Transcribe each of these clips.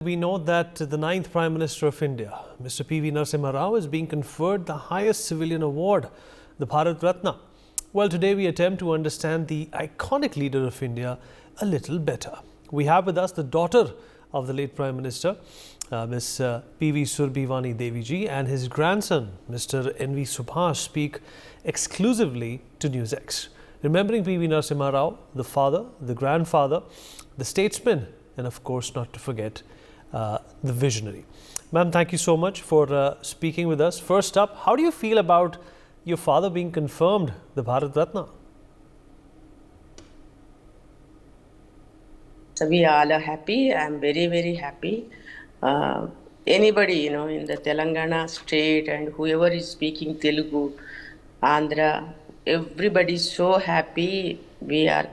We know that the 9th Prime Minister of India, Mr. P.V. Narasimha Rao, is being conferred the highest civilian award, the Bharat Ratna. Well, today we attempt to understand the iconic leader of India a little better. We have with us the daughter of the late Prime Minister, Ms. P.V. Surbhi Devi ji, and his grandson, Mr. N.V. Subhash, speak exclusively to NewsX. Remembering P.V. Narasimha Rao, the father, the grandfather, the statesman, and of course not to forget the visionary. Ma'am, thank you so much for speaking with us. First up, how do you feel about your father being confirmed the Bharat Ratna? So we all are happy. I'm very, very happy. Anybody, in the Telangana state and whoever is speaking Telugu, Andhra, everybody is so happy. We are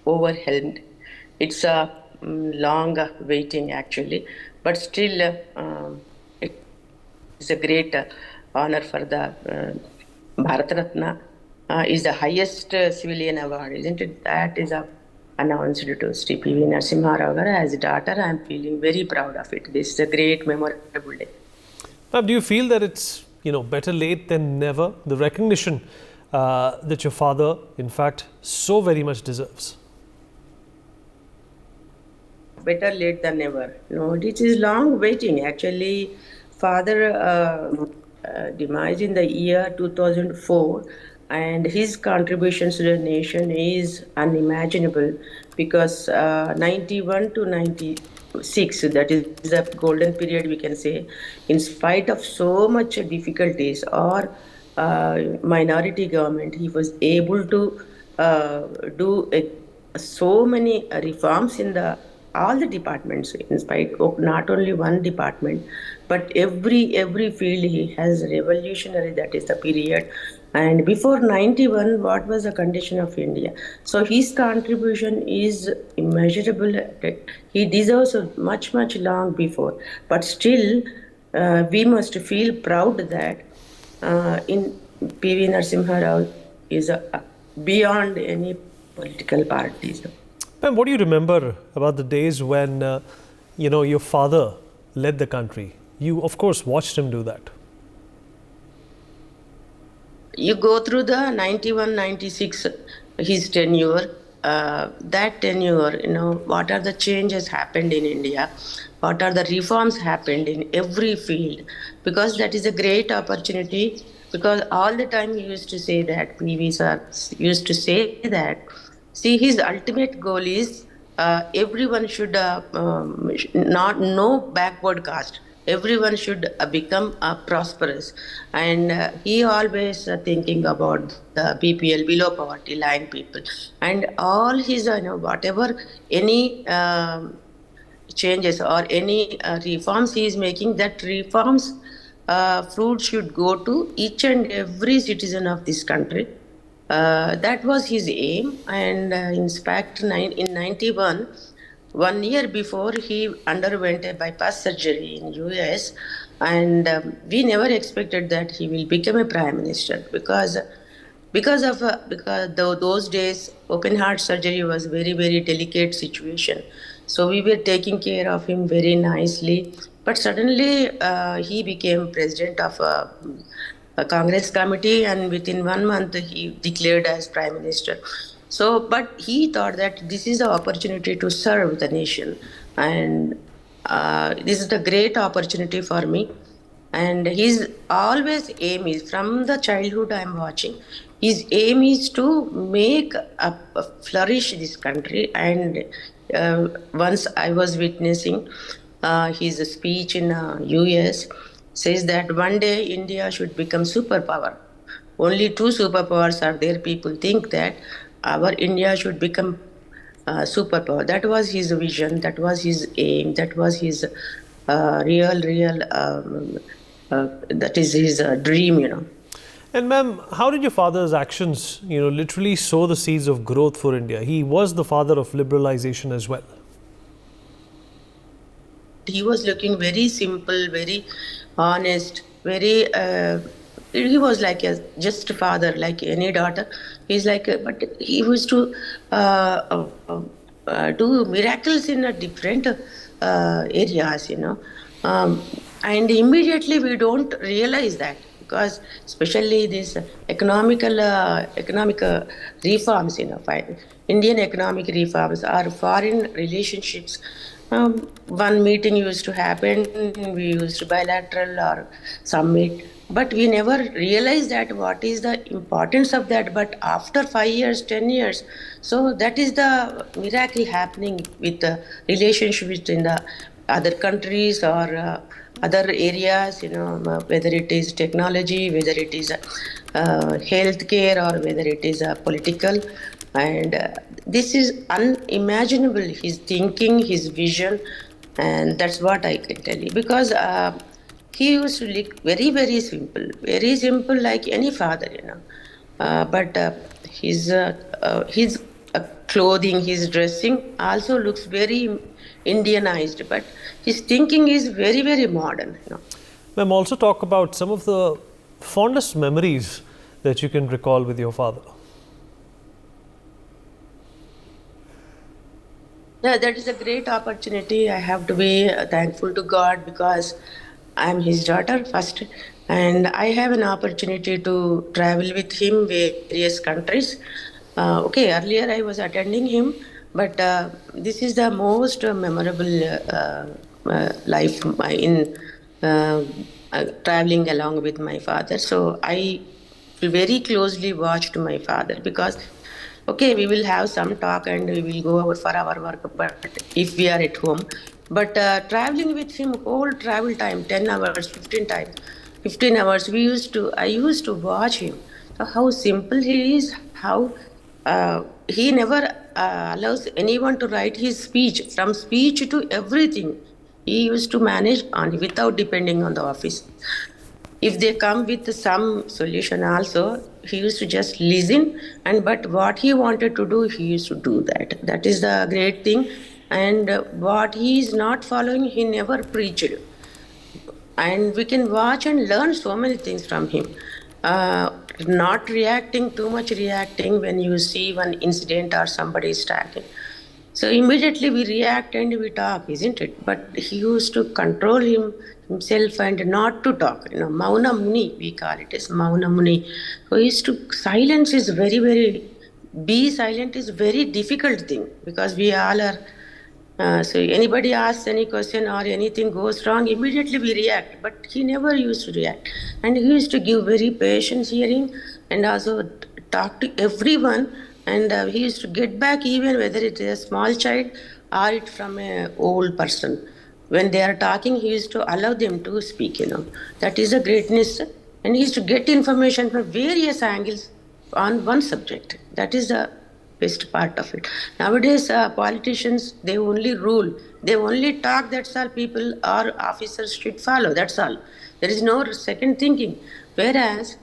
overwhelmed. It's a long waiting actually, but still it's a great honor for the Bharat Ratna. Is the highest civilian award, isn't it? That is announced to Sri P.V. Narasimha Rao as a daughter. I am feeling very proud of it. This is a great memorable day. Ma'am, do you feel that it's better late than never, the recognition that your father in fact so very much deserves? Better late than never. It is long waiting. Actually, father demised in the year 2004, and his contributions to the nation is unimaginable because 91 to 96, that is the golden period we can say, in spite of so much difficulties or minority government, he was able to do so many reforms in all the departments, in spite of not only one department, but every field he has revolutionary, that is the period. And before 91, what was the condition of India? So his contribution is immeasurable. He deserves much long before. But still, we must feel proud that in P.V. Narasimha Rao is beyond any political parties. Ma'am, what do you remember about the days when, your father led the country? You, of course, watched him do that. You go through the 91, 96, his tenure. That tenure, what are the changes happened in India? What are the reforms happened in every field? Because that is a great opportunity. Because all the time he used to say that, PV sir used to say that, see, his ultimate goal is everyone should no backward caste. Everyone should become prosperous. And he always thinking about the BPL, below poverty line people. And all his, whatever, any changes or any reforms he is making, that reforms fruit should go to each and every citizen of this country. That was his aim, and in fact, in 91, 1 year before, he underwent a bypass surgery in US, and we never expected that he will become a prime minister because those days open heart surgery was very delicate situation. So we were taking care of him very nicely, but suddenly he became president of a Congress committee, and within 1 month he declared as prime minister. So, but he thought that this is the opportunity to serve the nation, and this is the great opportunity for me. And his always aim is, from the childhood I am watching, his aim is to make flourish this country. And once I was witnessing his speech in US, says that one day India should become superpower. Only 2 superpowers are there. People think that our India should become superpower. That was his vision. That was his aim. That was his real. That is his dream. And ma'am, how did your father's actions, literally sow the seeds of growth for India? He was the father of liberalization as well. He was looking very simple, very honest, very. He was like a just father, like any daughter. He's like, but he was to do miracles in a different areas, and immediately we don't realize that, because especially these economic reforms, Indian economic reforms or foreign relationships. One meeting used to happen, we used bilateral or summit, but we never realized that what is the importance of that. But after 5 years, 10 years, so that is the miracle happening with the relationships in the other countries or other areas, whether it is technology, whether it is healthcare, or whether it is political. And this is unimaginable, his thinking, his vision, and that's what I can tell you. Because he used to look very simple, like any father, but his clothing, his dressing also looks very Indianized, but his thinking is very, very modern. Ma'am, also talk about some of the fondest memories that you can recall with your father. Yeah, that is a great opportunity. I have to be thankful to God, because I'm his daughter first, and I have an opportunity to travel with him various countries. Okay, earlier I was attending him, but this is the most memorable life in uh, traveling along with my father. So I very closely watched my father, because okay, we will have some talk and we will go out for our work, but if we are at home. But traveling with him, whole travel time, 10 hours, 15 hours, I used to watch him. So how simple he is, how he never allows anyone to write his speech, from speech to everything. He used to manage on without depending on the office. If they come with some solution also, he used to just listen, and but what he wanted to do, he used to do that. That is the great thing. And what he is not following, he never preached. And we can watch and learn so many things from him. Not reacting too much, reacting when you see one incident or somebody is talking, so immediately we react and we talk, isn't it? But he used to control himself and not to talk. Mauna Muni, we call it as Mauna Muni. So he used to, silence is very, very, be silent is very difficult thing, because we all are, so anybody asks any question or anything goes wrong, immediately we react. But he never used to react. And he used to give very patient hearing, and also talk to everyone. And he used to get back, even whether it is a small child or it from an old person. When they are talking, he used to allow them to speak. That is a greatness. And he used to get information from various angles on one subject. That is the best part of it. Nowadays, politicians, they only rule. They only talk, that's all people or officers should follow, that's all. There is no second thinking. Whereas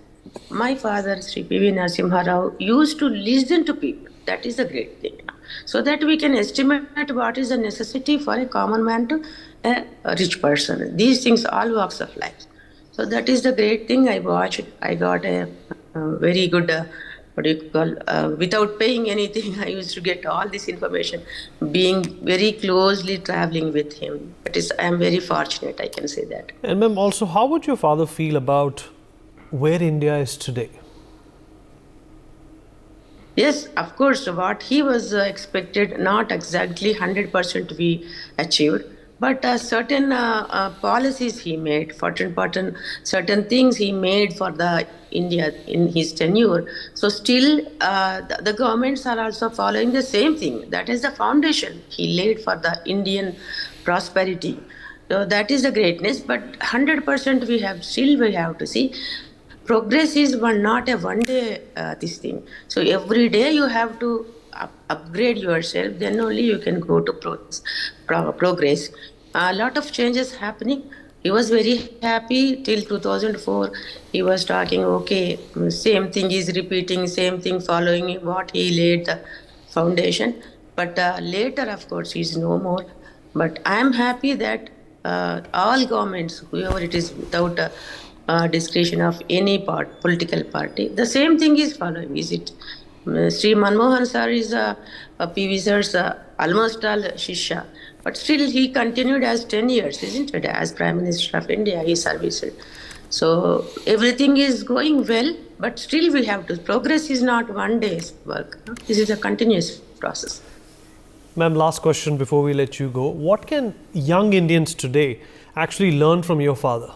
my father, Sri P.V. Narasimha Rao, used to listen to people. That is a great thing. So that we can estimate what is the necessity for a common man to a rich person. These things, all walks of life. So that is the great thing I watched. I got a very good, what do you call, without paying anything, I used to get all this information, being very closely traveling with him. I am very fortunate, I can say that. And ma'am, also, how would your father feel about where India is today? Yes, of course, what he was expected, not exactly 100% we achieved, but certain policies he made, certain things he made for the India in his tenure. So still, the governments are also following the same thing. That is the foundation he laid for the Indian prosperity. So that is the greatness, but 100% we have to see. Progress is not a one day this thing. So every day you have to upgrade yourself, then only you can go to progress. A lot of changes happening. He was very happy till 2004. He was talking, okay, same thing is repeating, same thing following what he laid the foundation. But later, of course, he's no more. But I am happy that all governments, whoever it is, without discretion of any political party, the same thing is following. Is it Sri Manmohan sir is PV sir's almost all Shishya. But still, he continued as 10 years, isn't it? As Prime Minister of India, he serviced. So everything is going well, but still we have to. Progress is not one day's work. This is a continuous process. Ma'am, last question before we let you go. What can young Indians today actually learn from your father?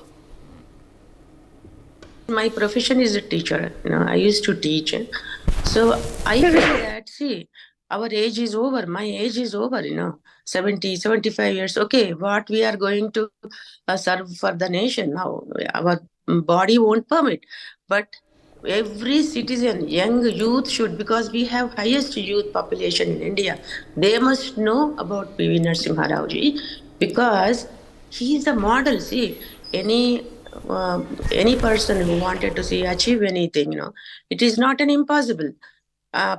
My profession is a teacher. I used to teach. So I feel that, see, our age is over. My age is over, 70, 75 years. Okay, what we are going to serve for the nation now? Our body won't permit. But every citizen, young youth should, because we have highest youth population in India, they must know about PV Narasimha Rao ji, because he is a model. See, any person who wanted to see achieve anything, it is not an impossible.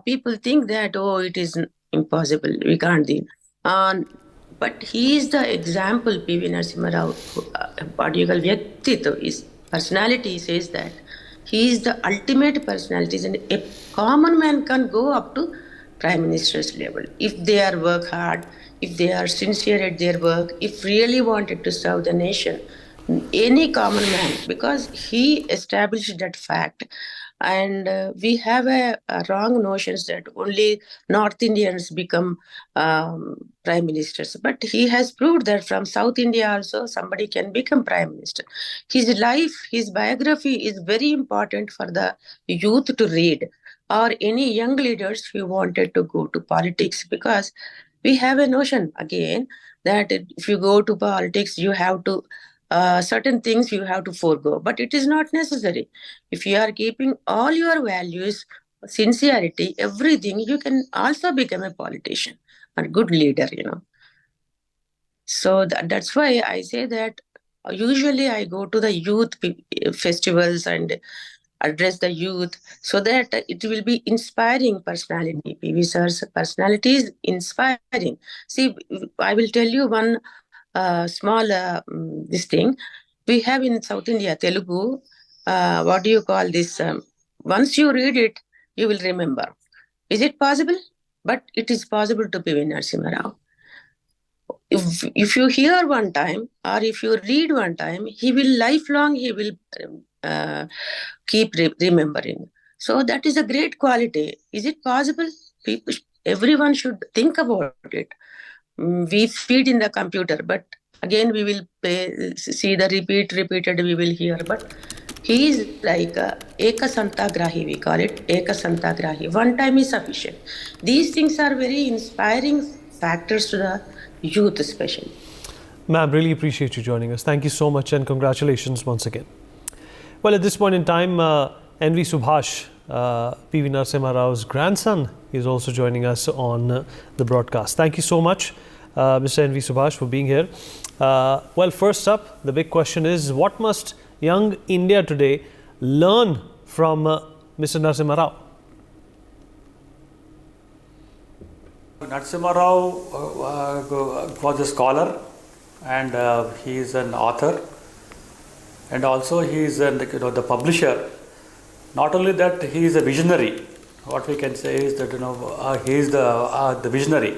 People think that, oh, it is impossible, we can't do. But he is the example, PV Narasimha Rao. What you call Vyaktitva, his personality says that he is the ultimate personality, and a common man can go up to Prime Minister's level if they are work hard, if they are sincere at their work, if really wanted to serve the nation. Any common man, because he established that fact. And we have a wrong notions that only North Indians become prime ministers, but he has proved that from South India also somebody can become prime minister. His life, his biography is very important for the youth to read, or any young leaders who wanted to go to politics, because we have a notion again that if you go to politics you have to certain things you have to forego, but it is not necessary. If you are keeping all your values, sincerity, everything, you can also become a politician or good leader. So that's why I say that usually I go to the youth festivals and address the youth, so that it will be inspiring personality. PV sir's personality is inspiring. See, I will tell you one small this thing. We have in South India, Telugu, what do you call this? Once you read it, you will remember. Is it possible? But it is possible to PV Narasimha Rao. If you hear one time, or if you read one time, he will lifelong, he will keep remembering. So that is a great quality. Is it possible? People, everyone should think about it. We feed in the computer, but again we will see the repeated we will hear. But he is like Eka Santagrahi, we call it Eka Santagrahi. One time is sufficient. These things are very inspiring factors to the youth especially. Ma'am, really appreciate you joining us. Thank you so much and congratulations once again. Well, at this point in time, NV Subhash, PV Narasimha Rao's grandson, is also joining us on the broadcast. Thank you so much, Mr. NV Subhash, for being here. Well, first up, the big question is, what must young India today learn from Mr. Narasimha Rao? Narasimha Rao was a scholar, and he is an author, and also he is the publisher. Not only that, he is a visionary. What we can say is that he is the visionary.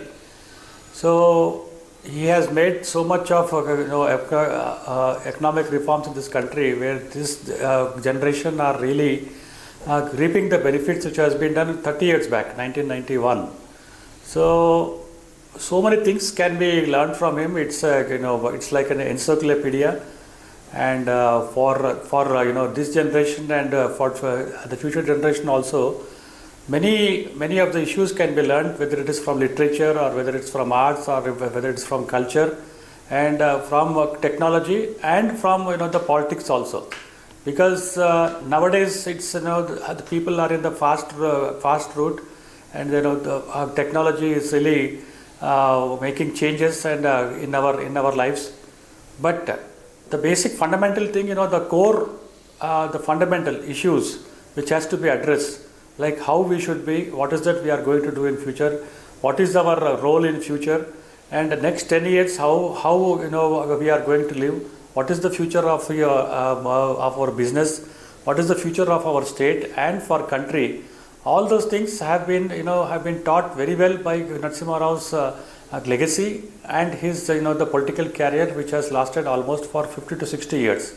So he has made so much of economic reforms in this country, where this generation are really reaping the benefits which has been done 30 years back, 1991. So many things can be learned from him. It's it's like an encyclopedia, and for this generation and for the future generation also, many of the issues can be learned, whether it is from literature or whether it's from arts or whether it's from culture, and from technology and from the politics also, because nowadays it's the people are in the fast route, and the technology is really making changes and in our lives. But the basic fundamental thing, the core, the fundamental issues which has to be addressed, like how we should be, what is that we are going to do in future, what is our role in future, and the next 10 years how we are going to live, what is the future of our business, what is the future of our state and for country. All those things have been taught very well by Narasimha Rao's legacy and his the political career, which has lasted almost for 50 to 60 years.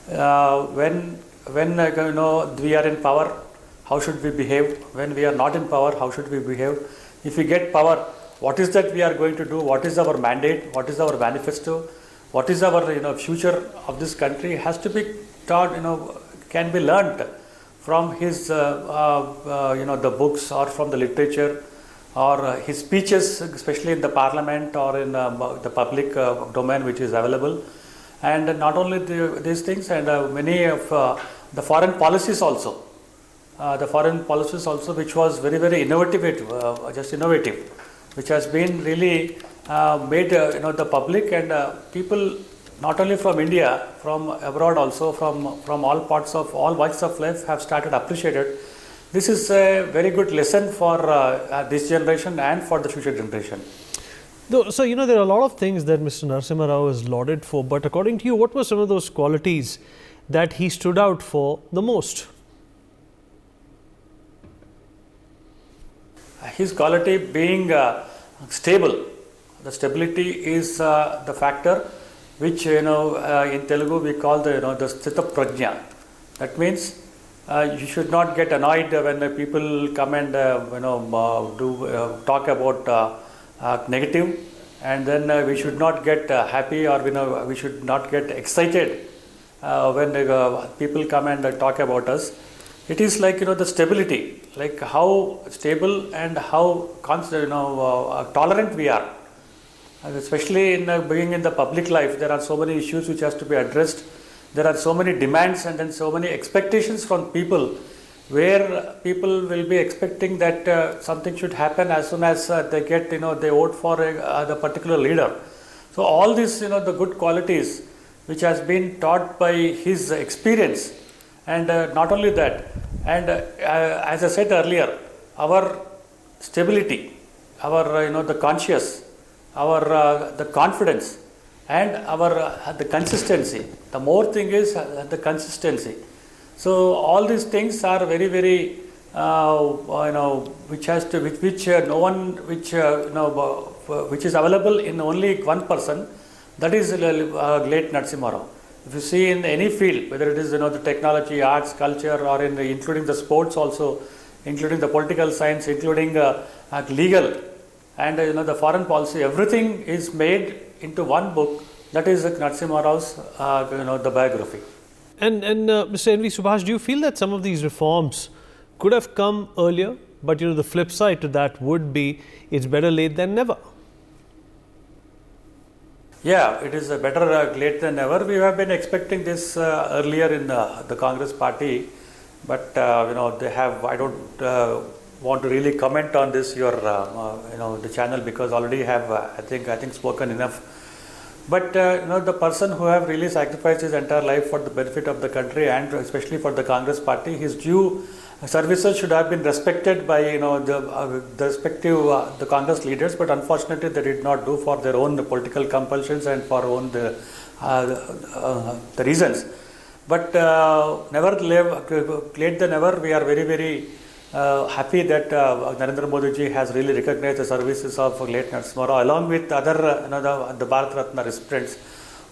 When we are in power, how should we behave? When we are not in power, how should we behave? If we get power, what is that we are going to do? What is our mandate? What is our manifesto? What is our future of this country? Has to be taught, can be learnt from his the books or from the literature or his speeches, especially in the parliament or in the public domain which is available. And not only these things, and many of the foreign policies also. Which was very, very innovative, which has been really made the public and people not only from India, from abroad also, from all parts of all walks of life have started appreciated. This is a very good lesson for this generation and for the future generation. So, there are a lot of things that Mr. Narasimha Rao is lauded for, but according to you, what were some of those qualities that he stood out for the most? His quality being stable. The stability is the factor which in Telugu we call the sthita prajna. That means you should not get annoyed when people come and talk about negative, and then we should not get happy, or we should not get excited when people come and talk about us. It is like the stability, like how stable and how tolerant we are. And especially in being in the public life, there are so many issues which has to be addressed. There are so many demands and then so many expectations from people, where people will be expecting that something should happen as soon as they get they vote for the particular leader. So all these the good qualities which has been taught by his experience, and not only that, and as I said earlier, our stability, our the conscious, our the confidence, and our the consistency. The more thing is the consistency. So all these things are very, very which has to which no one which is available in only one person. That is late Narasimha Rao. If you see in any field, whether it is the technology, arts, culture, or including the sports also, including the political science, including legal, and the foreign policy, everything is made into one book. That is Narasimha Rao's the biography. And Mr. N.V. Subhash, do you feel that some of these reforms could have come earlier, but the flip side to that would be it's better late than never? Yeah, it is better late than never. We have been expecting this earlier in the Congress party, but they have. I don't want to really comment on this the channel, because already have I think spoken enough. But the person who have really sacrificed his entire life for the benefit of the country, and especially for the Congress party, his due services should have been respected by the respective the Congress leaders. But unfortunately, they did not do for their own political compulsions and for own the reasons. But never late than never. We are very, very happy that Narendra Modi ji has really recognized the services of late Narasimha Rao, along with other the Bharat Ratna recipients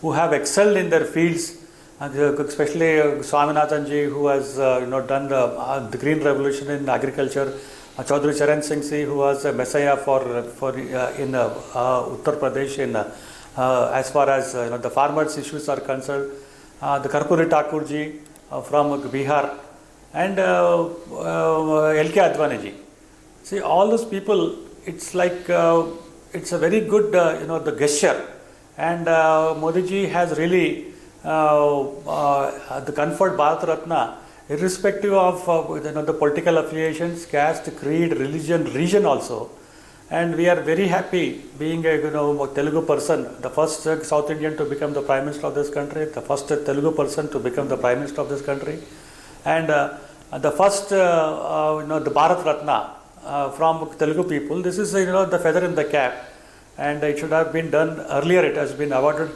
who have excelled in their fields, especially Swaminathan ji, who has done the green revolution in agriculture, Chaudhary Charan Singh ji, who was a messiah for in Uttar Pradesh in as far as the farmers' issues are concerned, the Karpuri Thakur ji from Bihar, and L.K. Advani ji. See, all those people, it's like it's a very good the gesture, and Modi ji has really the conferred Bharat Ratna, irrespective of the political affiliations, caste, creed, religion, region also. And we are very happy being a Telugu person, the first South Indian to become the Prime Minister of this country, the first Telugu person to become the Prime Minister of this country, and the first the Bharat Ratna from Telugu people. This is the feather in the cap, and it should have been done earlier. It has been awarded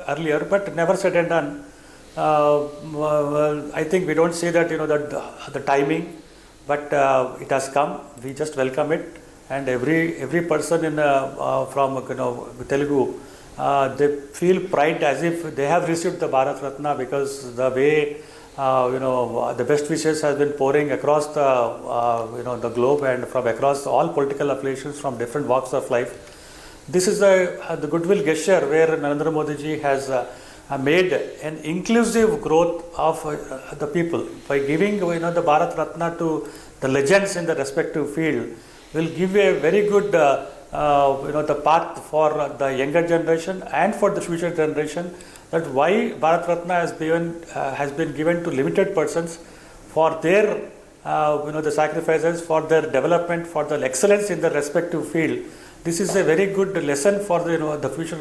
earlier, but never said and done. I think we don't see that that the timing, but it has come. We just welcome it, and every person in from Telugu, they feel pride as if they have received the Bharat Ratna, because the way the best wishes has been pouring across the globe and from across all political affiliations from different walks of life. This is the goodwill gesture where Narendra Modi ji has made an inclusive growth of the people by giving the Bharat Ratna to the legends in the respective field. Will give a very good the path for the younger generation and for the future generation, that why Bharat Ratna has been given to limited persons for their the sacrifices, for their development, for the excellence in the respective field. This is a very good lesson for the future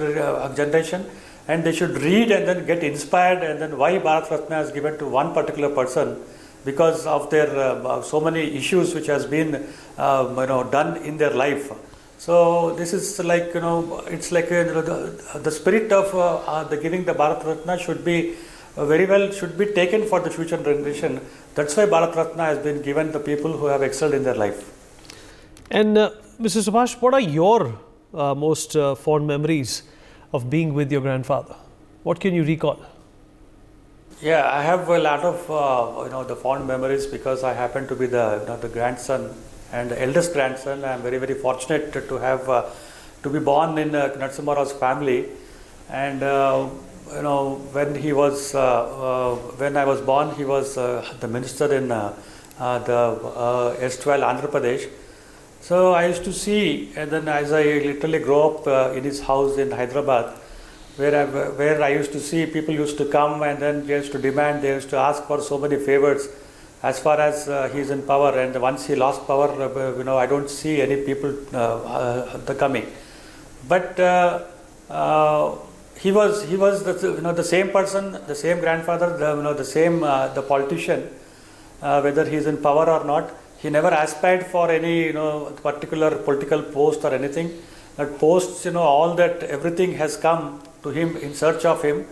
generation, and they should read and then get inspired, and then why Bharat Ratna is given to one particular person, because of their so many issues which has been done in their life. So this is like it's like the spirit of the giving the Bharat Ratna should be should be taken for the future generation. That's why Bharat Ratna has been given the people who have excelled in their life. And Mr. Subhash, what are your most fond memories of being with your grandfather? What can you recall? Yeah, I have a lot of the fond memories, because I happen to be the grandson and the eldest grandson. I am very fortunate to have to be born in Narasimha Rao's family, and when he was when I was born, he was the minister in the erstwhile Andhra Pradesh. So I used to see, and then as I literally grew up in his house in Hyderabad, where I used to see people used to come and then they used to demand, they used to ask for so many favors as far as he is in power. And once he lost power, I don't see any people coming. But he was the same person, the same grandfather, the same the politician, whether he is in power or not. He never aspired for any particular political post or anything. That posts, all that, everything has come to him in search of him,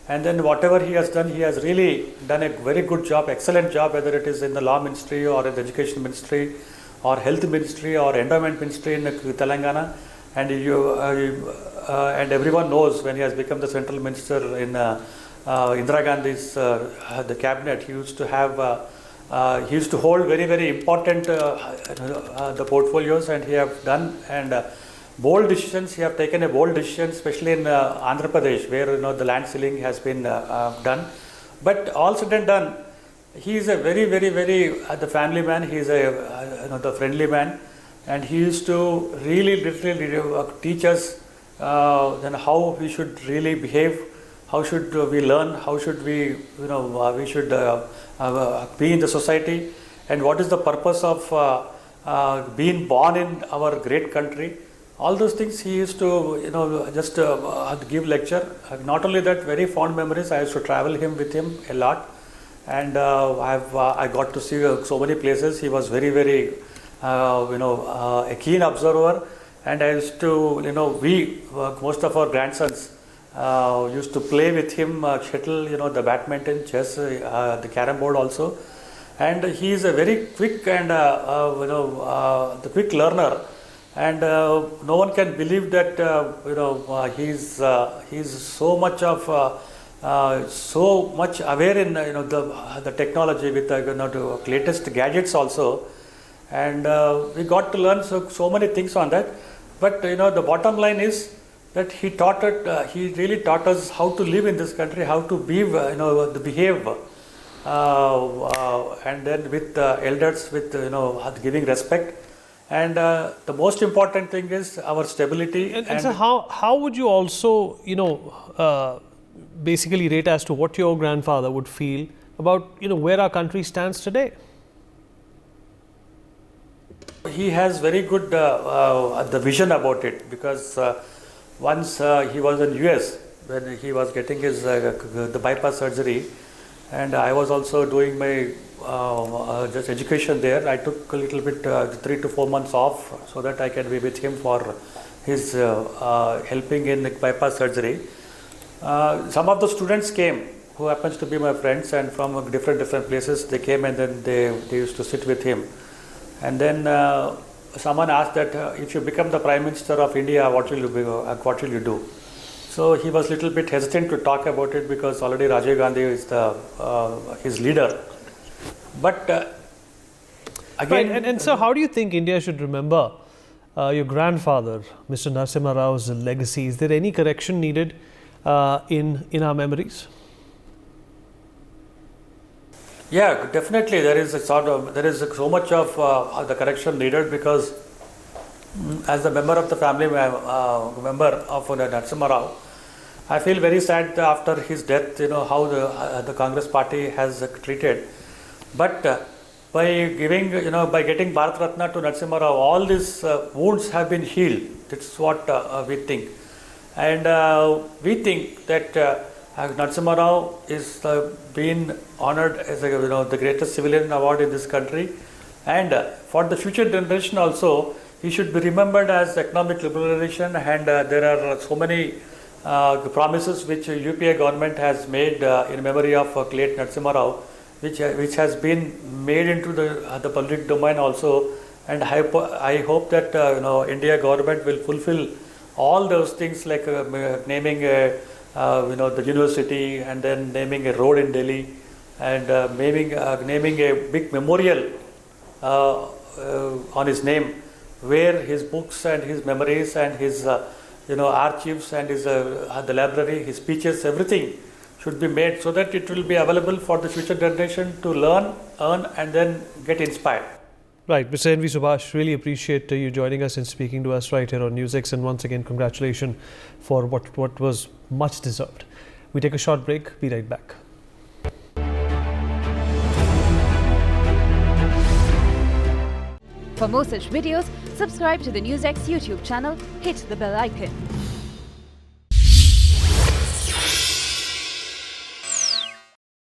and then whatever he has done, he has really done a very good job, excellent job, whether it is in the law ministry or in the education ministry or health ministry or endowment ministry in Telangana. And and everyone knows, when he has become the central minister in Indira Gandhi's the cabinet, he used to have he used to hold very important the portfolios, and he have done bold decisions. He have taken a bold decision, especially in Andhra Pradesh, where the land ceiling has been done. But all said and done, he is a very the family man. He is a the friendly man, and he used to really literally teach us then how we should really behave, how should we learn, how should we we should be in the society, and what is the purpose of being born in our great country. All those things he used to just give lecture. Not only that, very fond memories. I used to travel with him a lot, and I got to see so many places. He was very a keen observer, and I used to we most of our grandsons used to play with him shuttle, the badminton, chess, the carom board also, and he is a very quick and the quick learner. And no one can believe that he's so much aware in the technology with the latest gadgets also, and we got to learn so many things on that. But the bottom line is that he really taught us how to live in this country, how to be behave, and then with elders, with giving respect. And the most important thing is our stability. And so how would you also, basically rate as to what your grandfather would feel about, where our country stands today? He has very good the vision about it, because once he was in US when he was getting his the bypass surgery, and I was also doing my just education there. I took a little bit 3 to 4 months off so that I can be with him for his helping in the bypass surgery. Some of the students came who happens to be my friends, and from different places they came, and then they used to sit with him. And then someone asked that if you become the Prime Minister of India, what will you do? So he was a little bit hesitant to talk about it because already Rajiv Gandhi is his leader. But again, Right. And so, how do you think India should remember your grandfather, Mr. Narasimha Rao's legacy? Is there any correction needed in our memories? yeah, definitely there is so much of the correction needed because as a member of the family, member of Narasimha Rao, I feel very sad after his death. How the Congress party has treated, but by getting Bharat Ratna to Narasimha Rao, all these wounds have been healed. That's what we think, and we think that Narasimha Rao is being honored as the greatest civilian award in this country, and for the future generation also, he should be remembered as economic liberalization. And there are so many promises which UPA government has made in memory of late Narasimha Rao, which has been made into the public domain also, and I hope that India government will fulfill all those things like naming the university, and then naming a road in Delhi, and naming a big memorial on his name, where his books and his memories and his archives and his the library, his speeches, everything should be made so that it will be available for the future generation to learn, earn, and then get inspired. Right, Mr. N.V. Subhash, really appreciate you joining us and speaking to us right here on NewsX, and once again, congratulations for what was much deserved. We take a short break, be right back. For more such videos, subscribe to the NewsX YouTube channel, hit the bell icon.